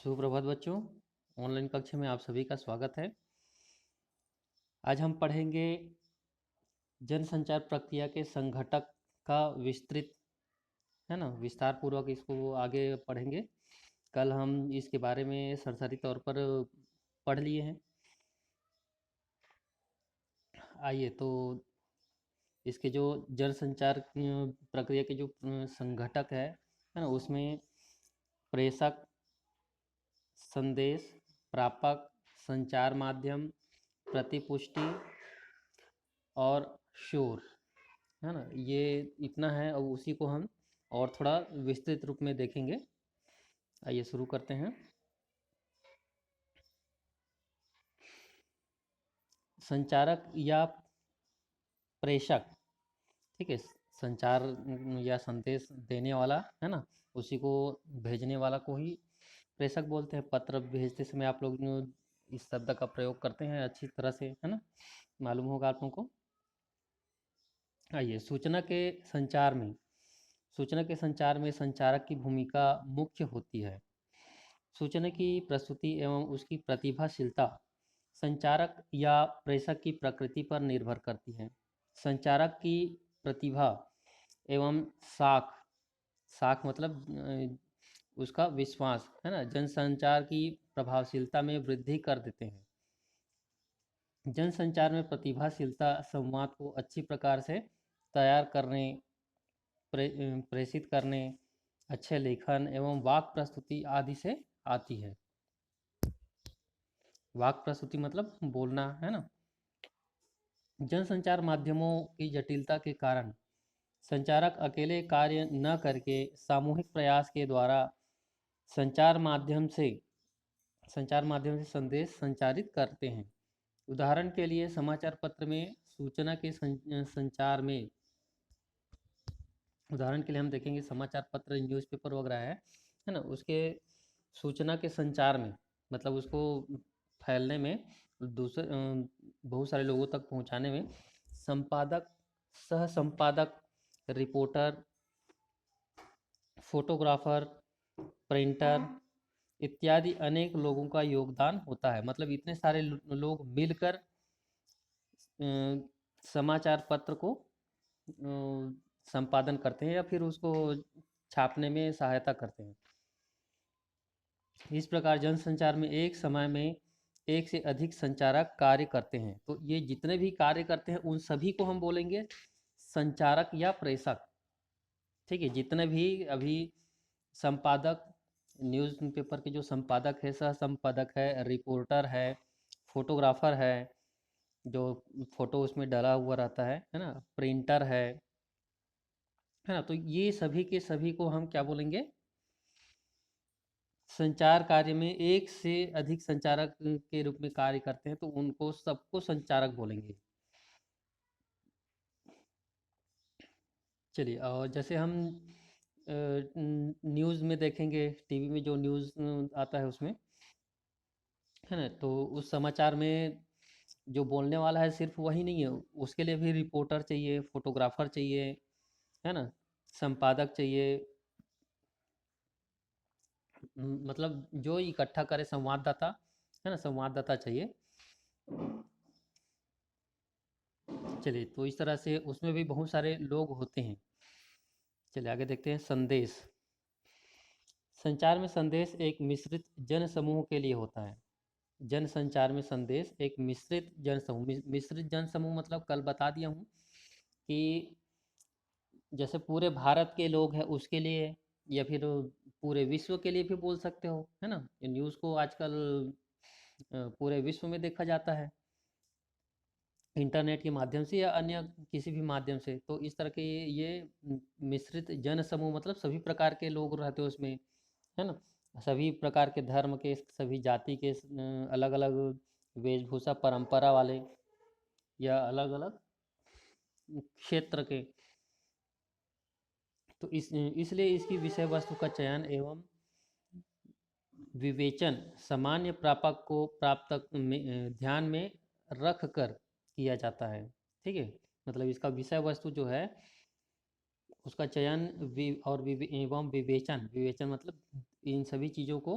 सुप्रभात बच्चों। ऑनलाइन कक्षा में आप सभी का स्वागत है। आज हम पढ़ेंगे जनसंचार प्रक्रिया के संघटक का विस्तृत, है ना, विस्तार पूर्वक इसको आगे पढ़ेंगे। कल हम इसके बारे में सरसरी तौर पर पढ़ लिए हैं। आइए तो इसके जो जनसंचार प्रक्रिया के जो संघटक है ना, उसमें प्रेषक, संदेश, प्रापक, संचार माध्यम, प्रतिपुष्टि और शोर, है ना, ये इतना है। और उसी को हम और थोड़ा विस्तृत रूप में देखेंगे। आइए शुरू करते हैं। संचारक या प्रेषक, ठीक है, संचार या संदेश देने वाला, है ना, उसी को भेजने वाला को ही प्रेषक बोलते हैं। पत्र भेजते समय आप लोग इस शब्द का प्रयोग करते हैं अच्छी तरह से, है ना, मालूम होगा आप लोगों को। आइए, सूचना के संचार में संचारक की भूमिका मुख्य होती है। सूचना की प्रस्तुति एवं उसकी प्रतिभाशीलता संचारक या प्रेषक की प्रकृति पर निर्भर करती है। संचारक की प्रतिभा एवं साख साख मतलब उसका विश्वास, है ना, जनसंचार की प्रभावशीलता में वृद्धि कर देते हैं। जनसंचार में प्रतिभाशीलता संवाद को अच्छी प्रकार से तैयार करने, प्रेषित करने, अच्छे लेखन एवं वाक प्रस्तुति आदि से आती है। वाक प्रस्तुति मतलब बोलना, है ना। जनसंचार माध्यमों की जटिलता के कारण संचारक अकेले कार्य न करके सामूहिक प्रयास के द्वारा संचार माध्यम से संदेश संचारित करते हैं। उदाहरण के लिए समाचार पत्र में सूचना के संचार में, उदाहरण के लिए हम देखेंगे समाचार पत्र, न्यूज़पेपर वगैरह है ना, उसके सूचना के संचार में मतलब उसको फैलने में, दूसरे बहुत सारे लोगों तक पहुंचाने में संपादक, सह संपादक, रिपोर्टर, फोटोग्राफर, प्रिंटर इत्यादि अनेक लोगों का योगदान होता है। मतलब इतने सारे लोग मिलकर समाचार पत्र को संपादन करते हैं या फिर उसको छापने में सहायता करते हैं। इस प्रकार जनसंचार में एक समय में एक से अधिक संचारक कार्य करते हैं। तो ये जितने भी कार्य करते हैं उन सभी को हम बोलेंगे संचारक या प्रेषक। ठीक है, जितने भी अभी संपादक, न्यूज़पेपर के जो संपादक है, सह संपादक है, रिपोर्टर है, फोटोग्राफर है, जो फोटो उसमें डला हुआ रहता है ना, प्रिंटर है ना, तो ये सभी के सभी को हम क्या बोलेंगे, संचार कार्य में एक से अधिक संचारक के रूप में कार्य करते हैं तो उनको सबको संचारक बोलेंगे। चलिए, और जैसे हम न्यूज़ में देखेंगे, टीवी में जो न्यूज़ आता है उसमें, है ना, तो उस समाचार में जो बोलने वाला है सिर्फ वही नहीं है, उसके लिए भी रिपोर्टर चाहिए, फोटोग्राफर चाहिए, है ना, संपादक चाहिए, मतलब जो इकट्ठा करे, संवाददाता, है ना, संवाददाता चाहिए। चलिए, तो इस तरह से उसमें भी बहुत सारे लोग होते हैं। चलिए आगे देखते हैं। संदेश, संचार में संदेश एक मिश्रित जन समूह के लिए होता है। जन संचार में संदेश एक मिश्रित जन समूह, मिश्रित जन समूह मतलब कल बता दिया हूँ कि जैसे पूरे भारत के लोग हैं उसके लिए, या फिर पूरे विश्व के लिए भी बोल सकते हो, है ना। ये न्यूज़ को आजकल पूरे विश्व में देखा जाता है, इंटरनेट के माध्यम से या अन्य किसी भी माध्यम से। तो इस तरह के ये मिश्रित जन समूह मतलब सभी प्रकार के लोग रहते हैं उसमें, है ना, सभी प्रकार के धर्म के, सभी जाति के, अलग अलग वेशभूषा परंपरा वाले या अलग अलग क्षेत्र के। तो इसलिए इसकी विषय वस्तु का चयन एवं विवेचन सामान्य प्रापक को प्राप्त ध्यान में रख कर किया जाता है। ठीक है, मतलब इसका विषय वस्तु जो है उसका चयन और एवं विवेचन, विवेचन मतलब इन सभी चीज़ों को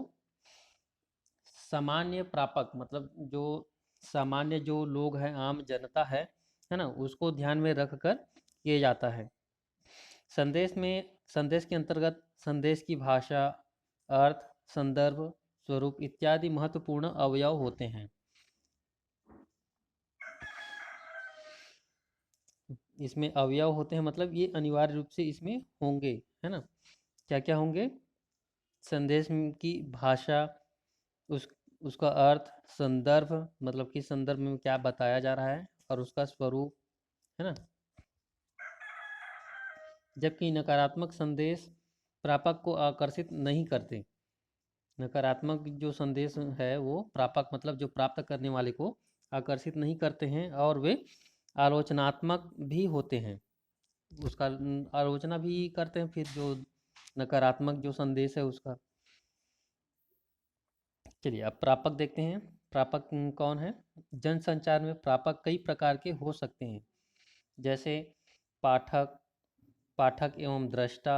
सामान्य प्रापक मतलब जो सामान्य जो लोग हैं, आम जनता है ना, उसको ध्यान में रखकर किया जाता है। संदेश के अंतर्गत संदेश की भाषा, अर्थ, संदर्भ, स्वरूप इत्यादि महत्वपूर्ण अवयव होते हैं। इसमें अवयव होते हैं मतलब ये अनिवार्य रूप से इसमें होंगे, है ना। क्या क्या होंगे? संदेश की भाषा, उस उसका अर्थ, संदर्भ मतलब किस संदर्भ में क्या बताया जा रहा है, और उसका स्वरूप, है ना। जबकि नकारात्मक संदेश प्रापक को आकर्षित नहीं करते। नकारात्मक जो संदेश है वो प्रापक मतलब जो प्राप्त करने वाले को आकर्षित नहीं करते हैं, और वे आलोचनात्मक भी होते हैं। उसका आलोचना भी करते हैं फिर जो नकारात्मक जो संदेश है उसका। चलिए अब प्रापक देखते हैं। प्रापक कौन है? जनसंचार में प्रापक कई प्रकार के हो सकते हैं, जैसे पाठक, पाठक एवं दृष्टा।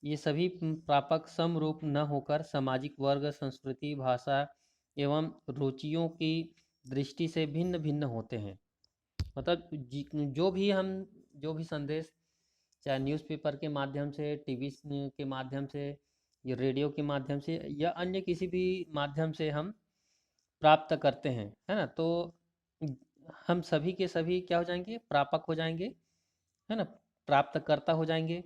ये सभी प्रापक समरूप न होकर सामाजिक वर्ग, संस्कृति, भाषा एवं रुचियों की दृष्टि से भिन्न भिन्न होते हैं। मतलब जो भी संदेश, चाहे न्यूज़पेपर के माध्यम से, टीवी के माध्यम से, या रेडियो के माध्यम से, या अन्य किसी भी माध्यम से हम प्राप्त करते हैं, है ना, तो हम सभी के सभी क्या हो जाएंगे? प्रापक हो जाएंगे, है ना। प्राप्तकर्ता हो जाएंगे।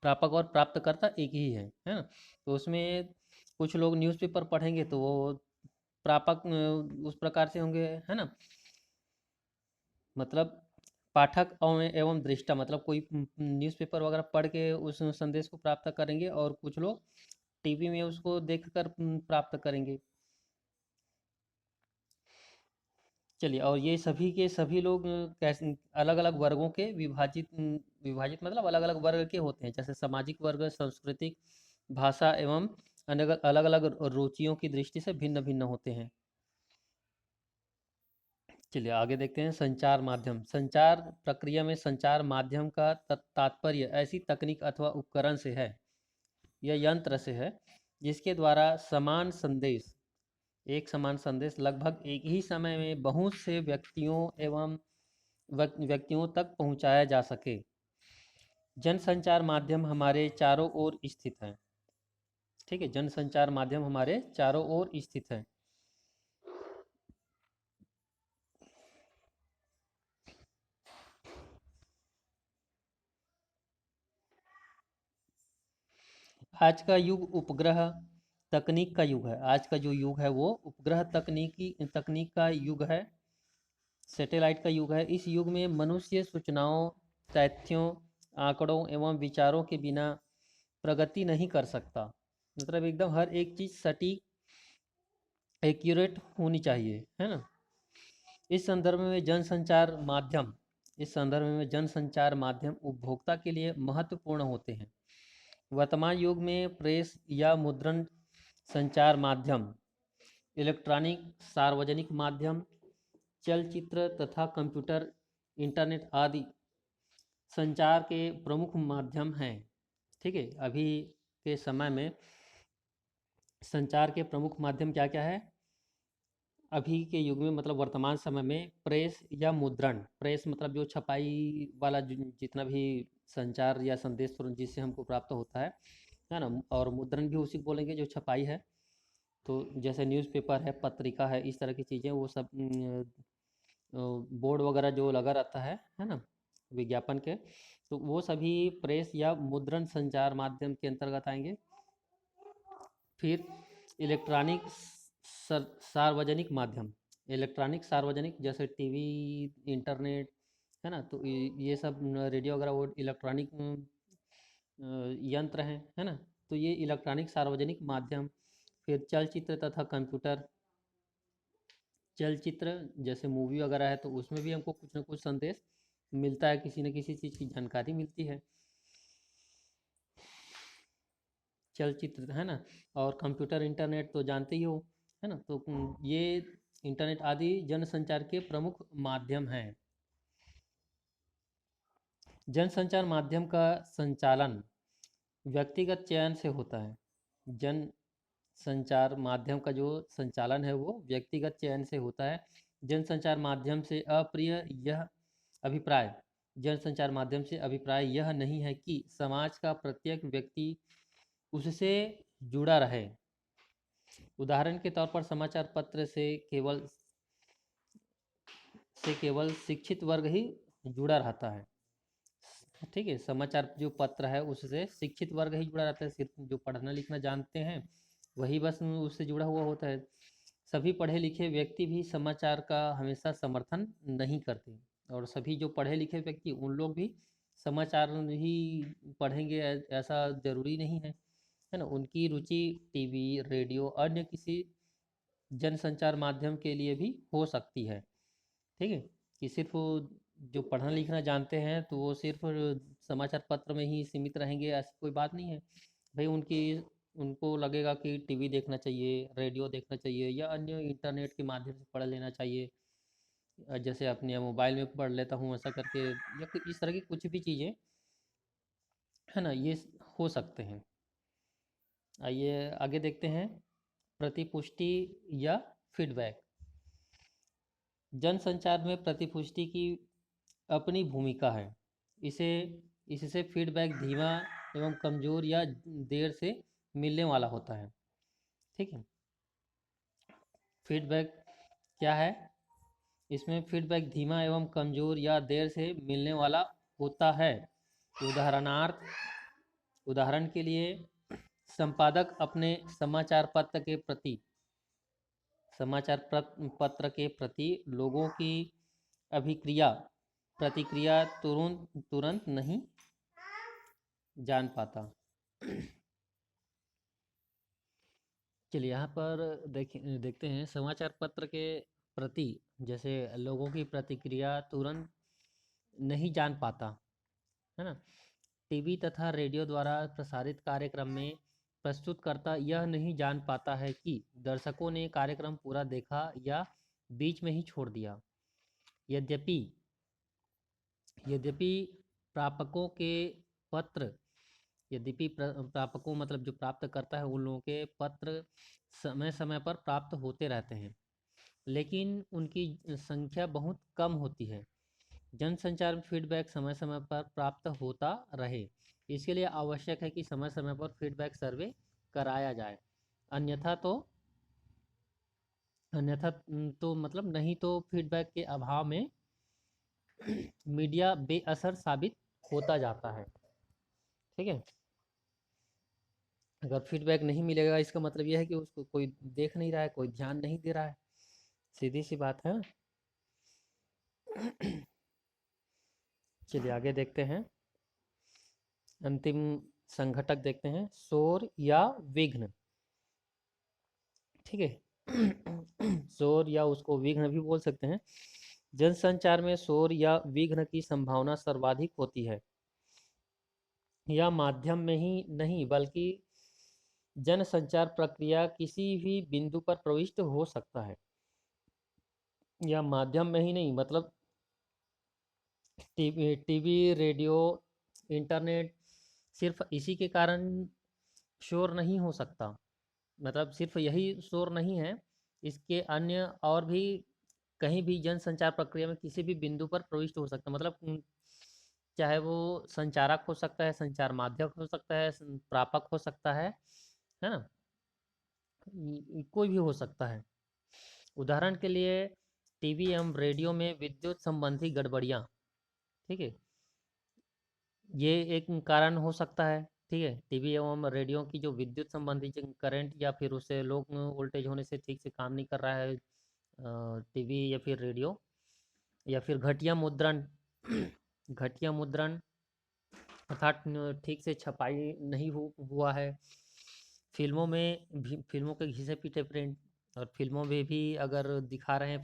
प्रापक और प्राप्तकर्ता एक ही है ना। तो उसमें कुछ लोग न्यूज़पेपर पढ़ेंगे तो वो प्रापक उस प्रकार से होंगे, है ना। मतलब पाठक एवं दृष्टा मतलब कोई न्यूज़पेपर वगैरह पढ़ के उस संदेश को प्राप्त करेंगे, और कुछ लोग टीवी में उसको देखकर प्राप्त करेंगे। चलिए, और ये सभी के सभी लोग कैसे अलग अलग वर्गों के विभाजित मतलब अलग अलग वर्ग के होते हैं, जैसे सामाजिक वर्ग, सांस्कृतिक, भाषा एवं अलग अलग रुचियों की दृष्टि से भिन्न भिन्न होते हैं। चलिए आगे देखते हैं। संचार माध्यम। संचार प्रक्रिया में संचार माध्यम का तात्पर्य ऐसी तकनीक अथवा उपकरण से है या यंत्र से है जिसके द्वारा एक समान संदेश लगभग एक ही समय में बहुत से व्यक्तियों तक पहुंचाया जा सके। जनसंचार माध्यम हमारे चारों ओर स्थित है। ठीक है, जनसंचार माध्यम हमारे चारों ओर स्थित है। आज का युग उपग्रह तकनीक का युग है। आज का जो युग है वो उपग्रह तकनीक का युग है, सैटेलाइट का युग है। इस युग में मनुष्य सूचनाओं, तथ्यों, आंकड़ों एवं विचारों के बिना प्रगति नहीं कर सकता। मतलब एकदम हर एक चीज़ सटीक, एक्यूरेट होनी चाहिए, है ना। इस संदर्भ में जनसंचार माध्यम उपभोक्ता के लिए महत्वपूर्ण होते हैं। वर्तमान युग में प्रेस या मुद्रण संचार माध्यम, इलेक्ट्रॉनिक सार्वजनिक माध्यम, चलचित्र तथा कंप्यूटर, इंटरनेट आदि संचार के प्रमुख माध्यम हैं। ठीक है, अभी के समय में संचार के प्रमुख माध्यम क्या क्या है? अभी के युग में मतलब वर्तमान समय में प्रेस या मुद्रण। प्रेस मतलब जो छपाई वाला जितना भी संचार या संदेश जिससे हमको प्राप्त होता है ना। और मुद्रण भी उसी को बोलेंगे जो छपाई है। तो जैसे न्यूज़पेपर है, पत्रिका है, इस तरह की चीज़ें वो सब बोर्ड वगैरह जो लगा रहता है ना, विज्ञापन के, तो वो सभी प्रेस या मुद्रण संचार माध्यम के अंतर्गत आएंगे। फिर इलेक्ट्रॉनिक सार्वजनिक माध्यम, इलेक्ट्रॉनिक सार्वजनिक जैसे टीवी, इंटरनेट, है ना, तो ये सब रेडियो वगैरह वो इलेक्ट्रॉनिक यंत्र हैं, है ना। तो ये इलेक्ट्रॉनिक सार्वजनिक माध्यम। फिर चलचित्र तथा कंप्यूटर। चलचित्र जैसे मूवी वगैरह है तो उसमें भी हमको कुछ ना कुछ संदेश मिलता है, किसी न किसी चीज़ की जानकारी मिलती है। चलचित्र, है ना। और कंप्यूटर, इंटरनेट तो जानते ही हो, है ना। तो ये इंटरनेट आदि जनसंचार के प्रमुख माध्यम हैं। जनसंचार माध्यम का संचालन व्यक्तिगत चयन से होता है। जन संचार माध्यम का जो संचालन है वो व्यक्तिगत चयन से होता है। जनसंचार माध्यम से अप्रिय यह अभिप्राय जनसंचार माध्यम से अभिप्राय यह नहीं है कि समाज का प्रत्येक व्यक्ति उससे जुड़ा रहे। उदाहरण के तौर पर समाचार पत्र से केवल शिक्षित वर्ग ही जुड़ा रहता है। ठीक है, समाचार जो पत्र है उससे शिक्षित वर्ग ही जुड़ा रहता है, सिर्फ जो पढ़ना लिखना जानते हैं वही बस उससे जुड़ा हुआ होता है। सभी पढ़े लिखे व्यक्ति भी समाचार का हमेशा समर्थन नहीं करते, और सभी जो पढ़े लिखे व्यक्ति उन लोग भी समाचार ही पढ़ेंगे ऐसा जरूरी नहीं है ना। उनकी रुचि टीवी, रेडियो, अन्य किसी जनसंचार माध्यम के लिए भी हो सकती है। ठीक है, कि सिर्फ जो पढ़ना लिखना जानते हैं तो वो सिर्फ समाचार पत्र में ही सीमित रहेंगे, ऐसी कोई बात नहीं है भाई। उनको लगेगा कि टीवी देखना चाहिए, रेडियो देखना चाहिए, या अन्य इंटरनेट के माध्यम से पढ़ लेना चाहिए। जैसे अपने मोबाइल में पढ़ लेता हूँ ऐसा करके, या इस तरह की कुछ भी चीज़ें है ना, ये हो सकते हैं। आइए आगे देखते हैं, प्रतिपुष्टि या फीडबैक। जनसंचार में प्रतिपुष्टि की अपनी भूमिका है। इसे इससे फीडबैक धीमा एवं कमज़ोर या देर से मिलने वाला होता है। ठीक है, फीडबैक क्या है? इसमें फीडबैक धीमा एवं कमज़ोर या देर से मिलने वाला होता है। उदाहरण के लिए संपादक अपने पत्र के प्रति लोगों की अभिक्रिया प्रतिक्रिया तुरंत नहीं जान पाता। चलिए यहाँ पर देखते हैं, समाचार पत्र के प्रति जैसे लोगों की प्रतिक्रिया तुरंत नहीं जान पाता, है ना। टीवी तथा रेडियो द्वारा प्रसारित कार्यक्रम में प्रस्तुतकर्ता यह नहीं जान पाता है कि दर्शकों ने कार्यक्रम पूरा देखा या बीच में ही छोड़ दिया। यद्यपि प्रापकों के पत्र प्रापकों मतलब जो प्राप्त करता है उन लोगों के पत्र समय समय पर प्राप्त होते रहते हैं, लेकिन उनकी संख्या बहुत कम होती है। जनसंचार में फीडबैक समय समय पर प्राप्त होता रहे, इसके लिए आवश्यक है कि समय समय पर फीडबैक सर्वे कराया जाए। अन्यथा तो मतलब नहीं तो फीडबैक के अभाव में मीडिया बेअसर साबित होता जाता है। ठीक है, अगर फीडबैक नहीं मिलेगा इसका मतलब यह है कि उसको कोई देख नहीं रहा है, कोई ध्यान नहीं दे रहा है, सीधी सी बात है। चलिए आगे देखते हैं, अंतिम संघटक देखते हैं, शोर या विघ्न। ठीक है, शोर या उसको विघ्न भी बोल सकते हैं। जनसंचार में शोर या विघ्न की संभावना सर्वाधिक होती है। यह माध्यम में ही नहीं बल्कि जनसंचार प्रक्रिया किसी भी बिंदु पर प्रविष्ट हो सकता है। या माध्यम में ही नहीं मतलब टीवी, रेडियो, इंटरनेट, सिर्फ इसी के कारण शोर नहीं हो सकता। मतलब सिर्फ यही शोर नहीं है, इसके अन्य और भी कहीं भी जनसंचार प्रक्रिया में किसी भी बिंदु पर प्रविष्ट हो सकता है। मतलब चाहे वो संचारक हो सकता है, संचार माध्यम हो सकता है, प्रापक हो सकता है ना, कोई भी हो सकता है। उदाहरण के लिए टीवी एवं रेडियो में विद्युत संबंधी गड़बड़ियाँ, ठीक है, ये एक कारण हो सकता है। ठीक है, टीवी एवं रेडियो की जो विद्युत संबंधी जो करंट या फिर उससे लो वोल्टेज होने से ठीक से काम नहीं कर रहा है टीवी या फिर रेडियो, या फिर घटिया मुद्रण घटिया मुद्रण अर्थात ठीक से छपाई नहीं हुआ है। फिल्मों के घिसे पीटे प्रिंट, और फिल्मों में भी अगर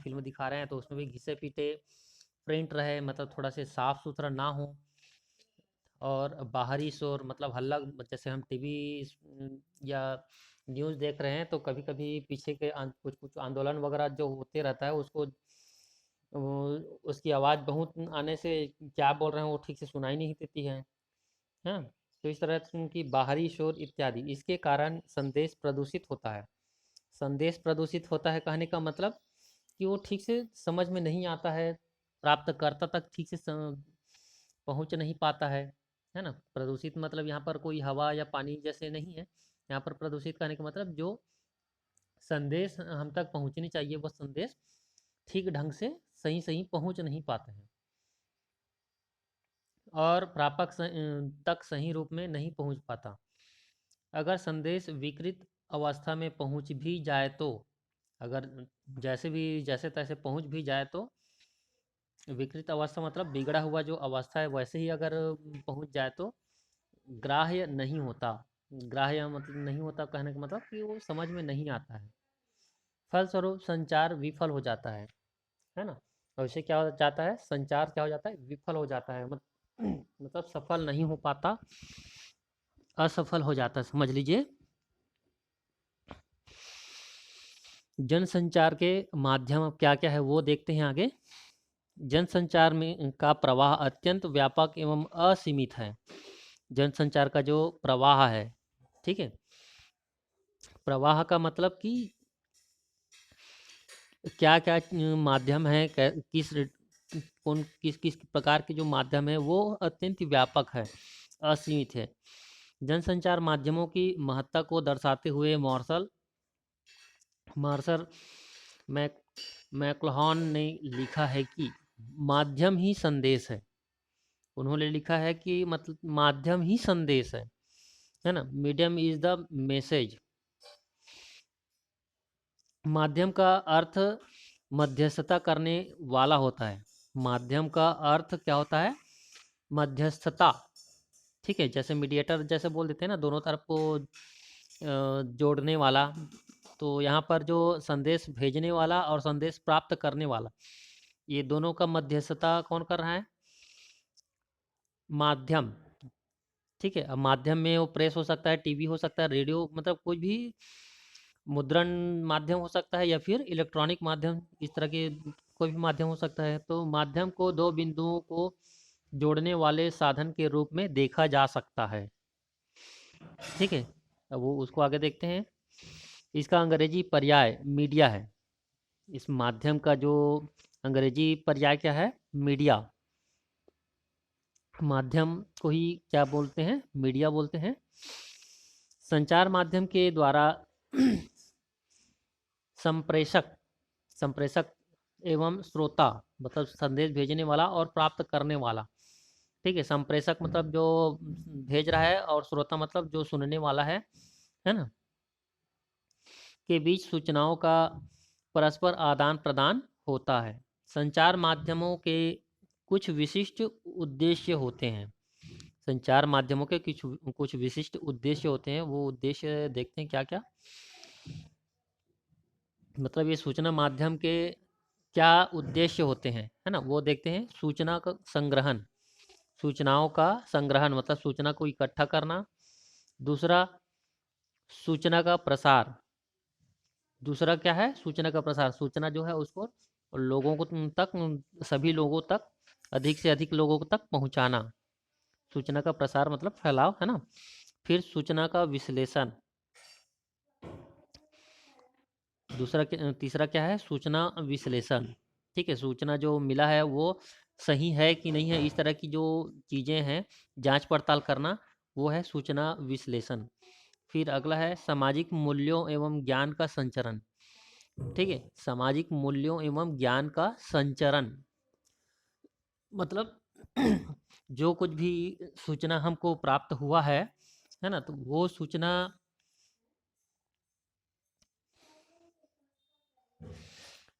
फिल्म दिखा रहे हैं तो उसमें भी घिसे पीटे प्रिंट रहे, मतलब थोड़ा से साफ सुथरा ना हो। और बाहरी शोर मतलब हल्ला, जैसे हम टीवी या न्यूज़ देख रहे हैं तो कभी कभी पीछे के कुछ कुछ आंदोलन वगैरह जो होते रहता है उसको उसकी आवाज़ बहुत आने से क्या बोल रहे हैं वो ठीक से सुनाई नहीं देती है। हाँ, तो इस तरह की बाहरी शोर इत्यादि, इसके कारण संदेश प्रदूषित होता है। संदेश प्रदूषित होता है कहने का मतलब कि वो ठीक से समझ में नहीं आता है, प्राप्तकर्ता तक ठीक से पहुंच नहीं पाता है ना। प्रदूषित मतलब यहाँ पर कोई हवा या पानी जैसे नहीं है। यहाँ पर प्रदूषित कहने का मतलब जो संदेश हम तक पहुंचनी चाहिए वो संदेश ठीक ढंग से सही सही पहुंच नहीं पाते हैं, और प्रापक तक सही रूप में नहीं पहुंच पाता। अगर संदेश विकृत अवस्था में पहुंच भी जाए तो, अगर जैसे तैसे पहुंच भी जाए तो, विकृत अवस्था मतलब बिगड़ा हुआ जो अवस्था है वैसे ही अगर पहुंच जाए तो ग्राह्य नहीं होता। ग्राह्य मतलब नहीं होता कहने का मतलब कि वो समझ में नहीं आता है। फलस्वरूप संचार विफल हो जाता है ना। और इससे क्या हो जाता है, संचार क्या हो जाता है, विफल हो जाता है, मतलब सफल नहीं हो पाता, असफल हो जाता है, समझ लीजिए। जनसंचार के माध्यम अब क्या क्या है वो देखते हैं आगे। जनसंचार में का प्रवाह अत्यंत व्यापक एवं असीमित है। जनसंचार का जो प्रवाह है, ठीक है, प्रवाह का मतलब कि क्या क्या माध्यम है, किस किस प्रकार के जो माध्यम है वो अत्यंत व्यापक है, असीमित है। जनसंचार माध्यमों की महत्ता को दर्शाते हुए मार्शल मैक्लुहान ने लिखा है कि माध्यम ही संदेश है। उन्होंने लिखा है कि मतलब माध्यम ही संदेश है ना। Medium is the message. माध्यम का अर्थ मध्यस्थता करने वाला होता है। माध्यम का अर्थ क्या होता है, मध्यस्थता, ठीक है। जैसे मीडिएटर जैसे बोल देते हैं ना, दोनों तरफ को जोड़ने वाला। तो यहाँ पर जो संदेश भेजने वाला और संदेश प्राप्त करने वाला, ये दोनों का मध्यस्थता कौन कर रहा है, माध्यम, ठीक है। अब माध्यम में वो प्रेस हो सकता है, टीवी हो सकता है, रेडियो, मतलब कोई भी मुद्रण माध्यम हो सकता है, या फिर इलेक्ट्रॉनिक माध्यम, इस तरह के कोई भी माध्यम हो सकता है। तो माध्यम को दो बिंदुओं को जोड़ने वाले साधन के रूप में देखा जा सकता है, ठीक है। अब वो उसको आगे देखते हैं। इसका अंग्रेजी पर्याय मीडिया है। इस माध्यम का जो अंग्रेजी पर्याय क्या है, मीडिया। माध्यम को ही क्या बोलते हैं, मीडिया बोलते हैं। संचार माध्यम के द्वारा संप्रेषक संप्रेषक एवं श्रोता, मतलब संदेश भेजने वाला और प्राप्त करने वाला, ठीक है। संप्रेषक मतलब जो भेज रहा है, और श्रोता मतलब जो सुनने वाला है ना, के बीच सूचनाओं का परस्पर आदान प्रदान होता है। संचार माध्यमों के कुछ विशिष्ट उद्देश्य होते हैं। संचार माध्यमों के कुछ कुछ विशिष्ट उद्देश्य होते हैं। वो उद्देश्य देखते हैं क्या क्या, मतलब ये सूचना माध्यम के क्या उद्देश्य होते हैं, है ना, वो देखते हैं। सूचना का संग्रहण, सूचनाओं का संग्रहण मतलब सूचना को इकट्ठा करना। दूसरा, सूचना का प्रसार। दूसरा क्या है, सूचना का प्रसार, सूचना जो है उसको लोगों को तक, सभी लोगों तक, अधिक से अधिक लोगों तक पहुंचाना। सूचना का प्रसार मतलब फैलाव, है ना। फिर सूचना का विश्लेषण। तीसरा क्या है, सूचना विश्लेषण, ठीक है। सूचना जो मिला है वो सही है कि नहीं है, इस तरह की जो चीज़ें हैं, जांच पड़ताल करना, वो है सूचना विश्लेषण। फिर अगला है सामाजिक मूल्यों एवं ज्ञान का संचरण, ठीक है। सामाजिक मूल्यों एवं ज्ञान का संचरण मतलब जो कुछ भी सूचना हमको प्राप्त हुआ है ना, तो वो सूचना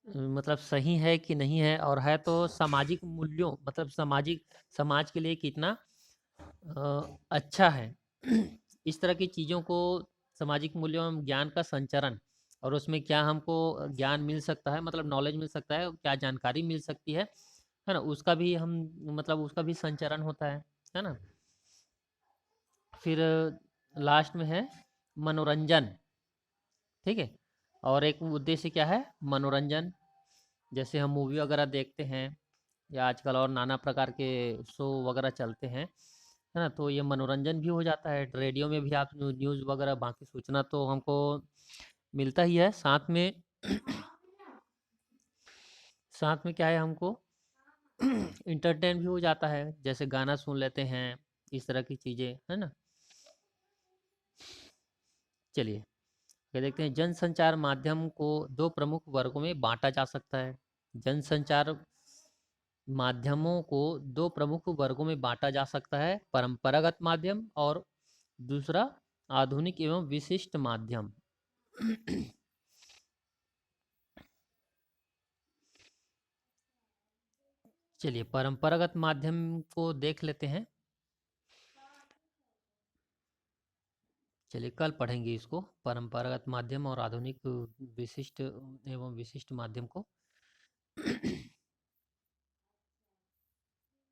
मतलब सही है कि नहीं है, और है तो सामाजिक मूल्यों मतलब समाज के लिए कितना अच्छा है। इस तरह की चीज़ों को, सामाजिक मूल्यों एवं ज्ञान का संचरण, और उसमें क्या हमको ज्ञान मिल सकता है, मतलब नॉलेज मिल सकता है, क्या जानकारी मिल सकती है ना, उसका भी हम मतलब उसका भी संचरण होता है ना। फिर लास्ट में है मनोरंजन, ठीक है। और एक उद्देश्य क्या है, मनोरंजन। जैसे हम मूवी वगैरह देखते हैं, या आजकल और नाना प्रकार के शो वगैरह चलते हैं, है ना। तो ये मनोरंजन भी हो जाता है, रेडियो में भी आप न्यूज़ वगैरह बाकी सूचना तो हमको मिलता ही है, साथ में साथ में क्या है, हमको इंटरटेन भी हो जाता है, जैसे गाना सुन लेते हैं, इस तरह की चीज़ें, है ना। चलिए आगे देखते हैं, जनसंचार माध्यम को दो प्रमुख वर्गों में बांटा जा सकता है। जनसंचार माध्यमों को दो प्रमुख वर्गों में बांटा जा सकता है, परंपरागत माध्यम और दूसरा आधुनिक एवं विशिष्ट माध्यम। चलिए परंपरागत माध्यम को देख लेते हैं। चलिए कल पढ़ेंगे इसको, परंपरागत माध्यम और आधुनिक विशिष्ट एवं विशिष्ट माध्यम को।